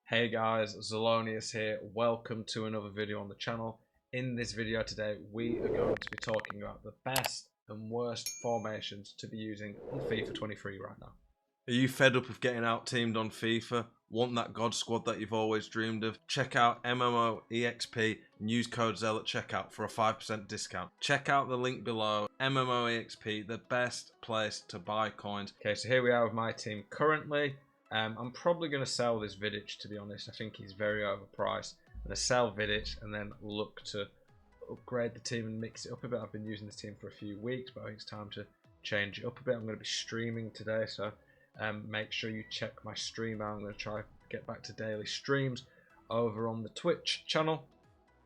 Hey guys, Zelonius here. Welcome to another video on the channel. In this video today, we are going to be talking about the best and worst formations to be using on FIFA 23 right now. Are you fed up of getting out-teamed on FIFA? Want that God squad that you've always dreamed of? Check out MMOEXP and use code ZEL at checkout for a 5% discount. Check out the link below. MMOEXP, the best place to buy coins. Okay, so here we are with my team currently. I'm probably going to sell this Vidic, to be honest. I think he's very overpriced. I'm going to sell Vidic and then look to upgrade the team and mix it up a bit. I've been using this team for a few weeks, but I think it's time to change it up a bit. I'm going to be streaming today, so make sure you check my stream out. I'm going to try to get back to daily streams over on the Twitch channel.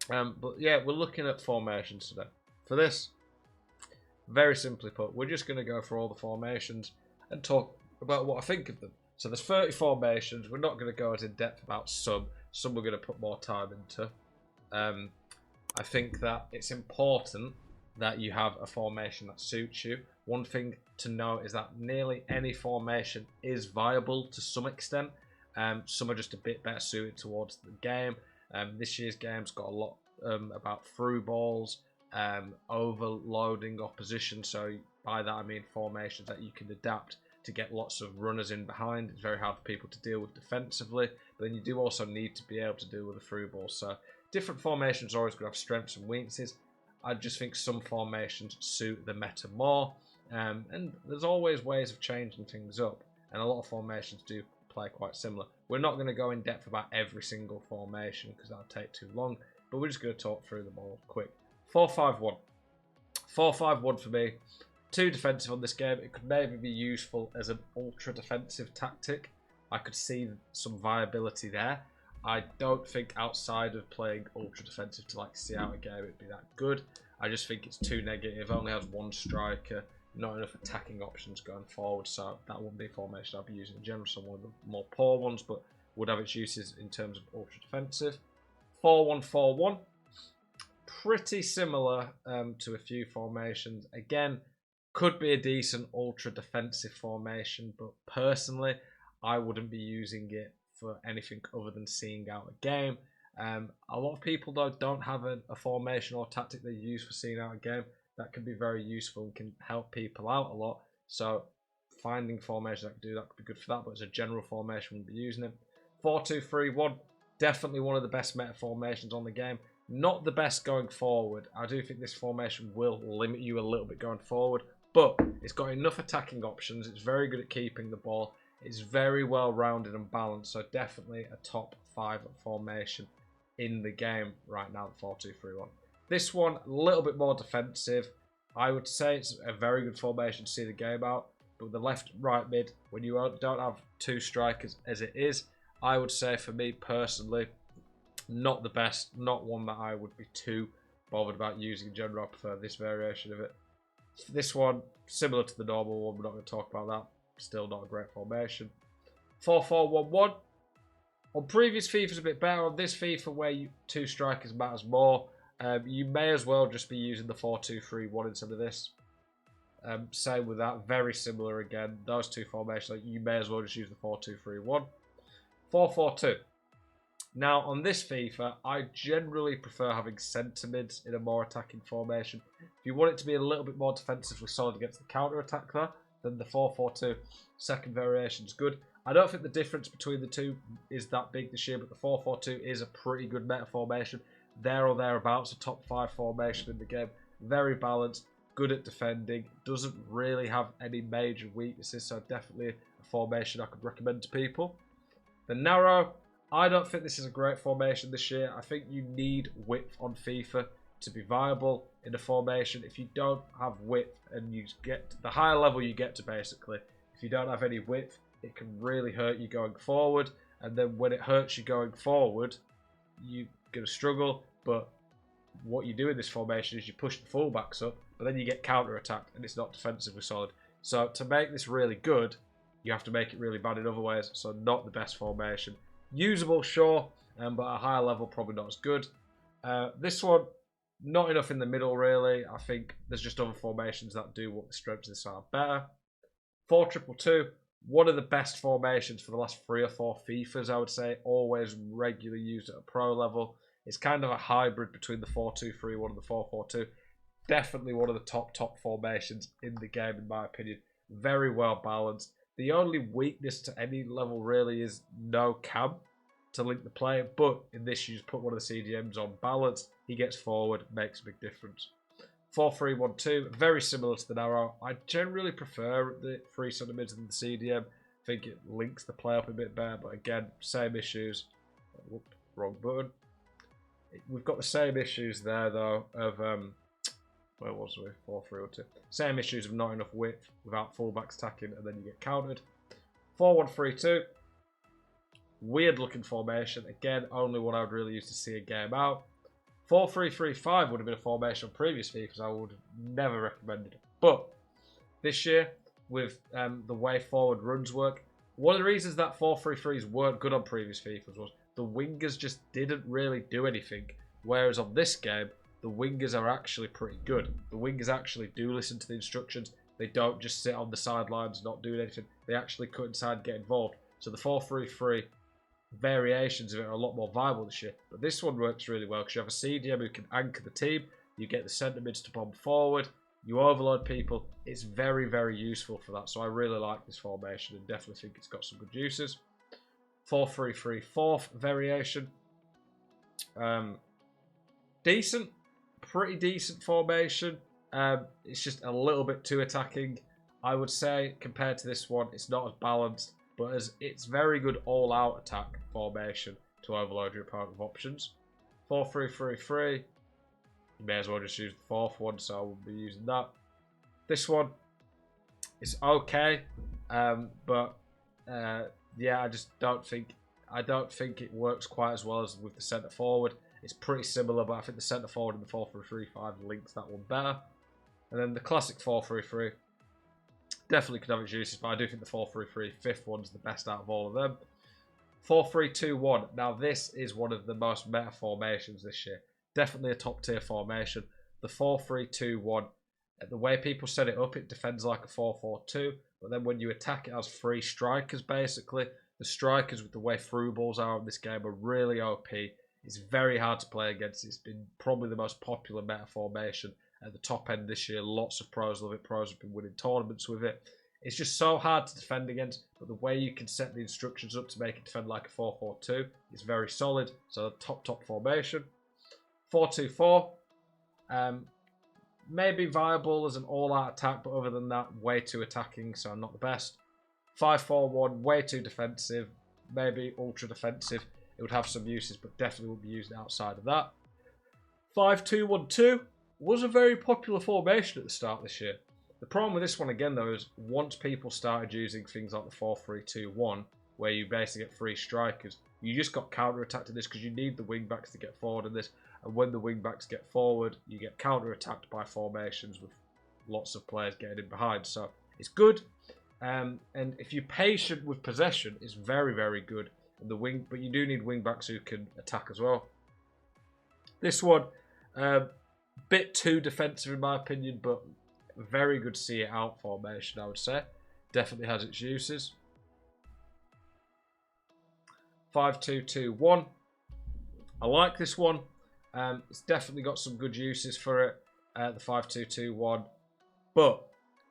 But yeah, we're looking at formations today. For this, very simply put, we're just going to go through all the formations and talk about what I think of them. So there's 30 formations. We're not going to go as in depth about some. Some we're going to put more time into. I think that it's important that you have a formation that suits you. One thing to note is that nearly any formation is viable to some extent. Some are just a bit better suited towards the game. This year's game's got a lot about through balls, overloading opposition. So by that I mean formations that you can adapt to get lots of runners in behind. It's very hard for people to deal with defensively, but then you do also need to be able to deal with the through ball. So different formations are always going to have strengths and weaknesses. I just think some formations suit the meta more, and there's always ways of changing things up, and a lot of formations do play quite similar. We're not going to go in depth about every single formation because that would take too long, but we're just going to talk through them all quick. 4-5-1. 4-5-1 for me. Too defensive on this game. It could maybe be useful as an ultra defensive tactic. I could see some viability there. I don't think outside of playing ultra defensive to like see out a game it'd be that good. I just think it's too negative. Only has one striker, not enough attacking options going forward, so that wouldn't be a formation I'd be using in general. So one of the more poor ones, but would have its uses in terms of ultra defensive. 4-1-4-1. Pretty similar to a few formations. Again, could be a decent ultra defensive formation, but personally, I wouldn't be using it for anything other than seeing out a game. A lot of people though don't have a formation or tactic they use for seeing out a game. That can be very useful and can help people out a lot. So finding formations that can do that could be good for that, but as a general formation, we'll be using it. 4-2-3-1, definitely one of the best meta formations on the game. Not the best going forward. I do think this formation will limit you a little bit going forward, but it's got enough attacking options. It's very good at keeping the ball. It's very well rounded and balanced, so definitely a top 5 formation in the game right now, the 4-2-3-1. This one, a little bit more defensive. I would say it's a very good formation to see the game out, but the left, right, mid, when you don't have two strikers as it is, I would say for me personally, not the best, not one that I would be too bothered about using in general. I prefer this variation of it. This one, similar to the normal one, we're not going to talk about that. Still not a great formation. 4-4-1-1. On previous FIFA's a bit better. On this FIFA, where two strikers matters more, you may as well just be using the 4-2-3-1 instead of this. Same with that. Very similar again. Those two formations, you may as well just use the 4-2-3-1. 4-4-2. Now, on this FIFA, I generally prefer having centre mids in a more attacking formation. If you want it to be a little bit more defensively solid against the counter-attack there, then the 4-4-2 second variation is good. I don't think the difference between the two is that big this year, but the 4-4-2 is a pretty good meta formation. There or thereabouts, a top 5 formation in the game. Very balanced, good at defending, doesn't really have any major weaknesses, so definitely a formation I could recommend to people. The narrow, I don't think this is a great formation this year. I think you need width on FIFA to be viable in a formation. If you don't have width and you get the higher level you get to, basically, if you don't have any width, it can really hurt you going forward. And then when it hurts you going forward, you're going to struggle. But what you do in this formation is you push the fullbacks up, but then you get counter-attacked and it's not defensively solid. So to make this really good, you have to make it really bad in other ways. So not the best formation. Usable, sure, but at a higher level, probably not as good. This one, not enough in the middle, really. I think there's just other formations that do what the strengths of this are better. 4-2-2-2, one of the best formations for the last 3 or 4 FIFAs, I would say. Always regularly used at a pro level. It's kind of a hybrid between the 4-2-3-1 and the 4-4-2. Definitely one of the top formations in the game, in my opinion. Very well balanced. The only weakness to any level really is no cam to link the player, but in this you just put one of the CDMs on balanced, he gets forward, makes a big difference. 4-3-1-2, very similar to the narrow. I generally prefer the 3 centre mids than the CDM. I think it links the play up a bit better, but again, same issues. Whoop, wrong button. We've got the same issues there though of where was we? 4-3-1-2. Same issues of not enough width without fullbacks attacking, and then you get countered. 4-1-3-2. Weird looking formation. Again, only one I would really use to see a game out. 4-3-3-5 would have been a formation on previous FIFAs I would have never recommended. But this year, with the way forward runs work, one of the reasons that 4-3-3s weren't good on previous FIFAs was the wingers just didn't really do anything. Whereas on this game, the wingers are actually pretty good. The wingers actually do listen to the instructions. They don't just sit on the sidelines not doing anything. They actually cut inside and get involved. So the 4-3-3 variations of it are a lot more viable this year. But this one works really well because you have a CDM who can anchor the team. You get the centre mids to bomb forward. You overload people. It's very, very useful for that. So I really like this formation and definitely think it's got some good uses. 4-3-3 fourth variation. Decent. Pretty decent formation. It's just a little bit too attacking, I would say, compared to this one. It's not as balanced, but it's very good all-out attack formation to overload your opponent with options. 4-3-3-3. You may as well just use the fourth one, so I will be using that. This one is okay, but yeah, I just don't think it works quite as well as with the centre forward. It's pretty similar, but I think the centre forward in the 4-3-3-5 links that one better. And then the classic 4-3-3 definitely could have its uses, but I do think the 4-3-3 fifth one's the best out of all of them. 4-3-2-1. Now this is one of the most meta formations this year. Definitely a top tier formation. The 4-3-2-1. The way people set it up, it defends like a 4-4-2, but then when you attack, it has 3 strikers basically. The strikers with the way through balls are in this game are really OP. It's very hard to play against. It's been probably the most popular meta formation at the top end this year. Lots of pros love it. Pros have been winning tournaments with it. It's just so hard to defend against, but the way you can set the instructions up to make it defend like a 4-4-2 is very solid. So top formation. 4-2-4. Maybe viable as an all-out attack, but other than that, way too attacking, so not the best. 5-4-1, way too defensive, maybe ultra defensive. It would have some uses, but definitely wouldn't be used outside of that. 5-2-1-2 was a very popular formation at the start this year. The problem with this one again, though, is once people started using things like the 4-3-2-1, where you basically get 3 strikers, you just got counter-attacked in this because you need the wing-backs to get forward in this. And when the wing-backs get forward, you get counter-attacked by formations with lots of players getting in behind. So it's good. And if you're patient with possession, it's very, very good. But you do need wing-backs who can attack as well. This one, bit too defensive in my opinion, but very good see it out formation, I would say. Definitely has its uses. 5-2-2-1. I like this one. It's definitely got some good uses for it, the 5-2-2-1. But,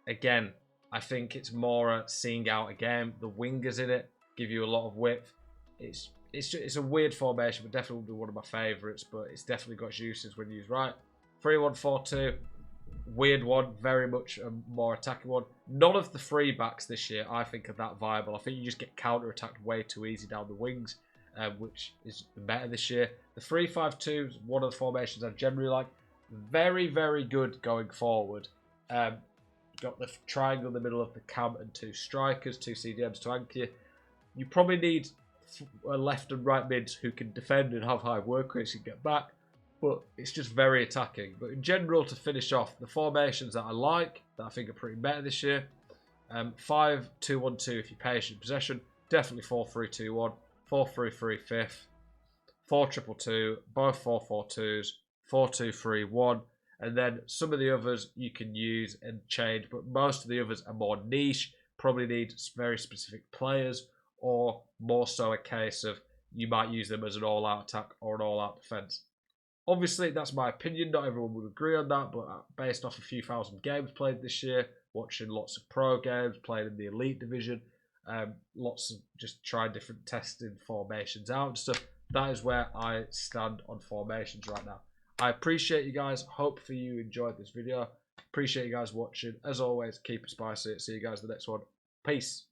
again, I think it's more seeing out a game. The wingers in it give you a lot of width. It's a weird formation, but definitely would be one of my favourites. But it's definitely got its uses when used right. 3-1-4-2. Weird one. Very much a more attacking one. None of the 3 backs this year, I think, are that viable. I think you just get counter-attacked way too easy down the wings. Which is better this year. The 3-5-2 is one of the formations I generally like. Very, very good going forward. Got the triangle in the middle of the cam and 2 strikers, 2 CDMs to anchor you. You probably need left and right mids who can defend and have high work rates and get back. But it's just very attacking. But in general, to finish off, the formations that I like, that I think are pretty better this year. 5-2-1-2 if you're patient possession. Definitely 4-3-2-1. 4-3-3 fifth, 4-2-2-2, both 4-4-2s, 4-2-3-1, and then some of the others you can use and change, but most of the others are more niche, probably need very specific players, or more so a case of you might use them as an all-out attack or an all-out defense. Obviously, that's my opinion. Not everyone would agree on that, but based off a few thousand games played this year, watching lots of pro games, playing in the elite division, lots of just trying different testing formations out and stuff, that is where I stand on formations right now. I appreciate you guys. Hopefully you enjoyed this video. Appreciate you guys watching. As always, keep it spicy. See you guys in the next one. Peace.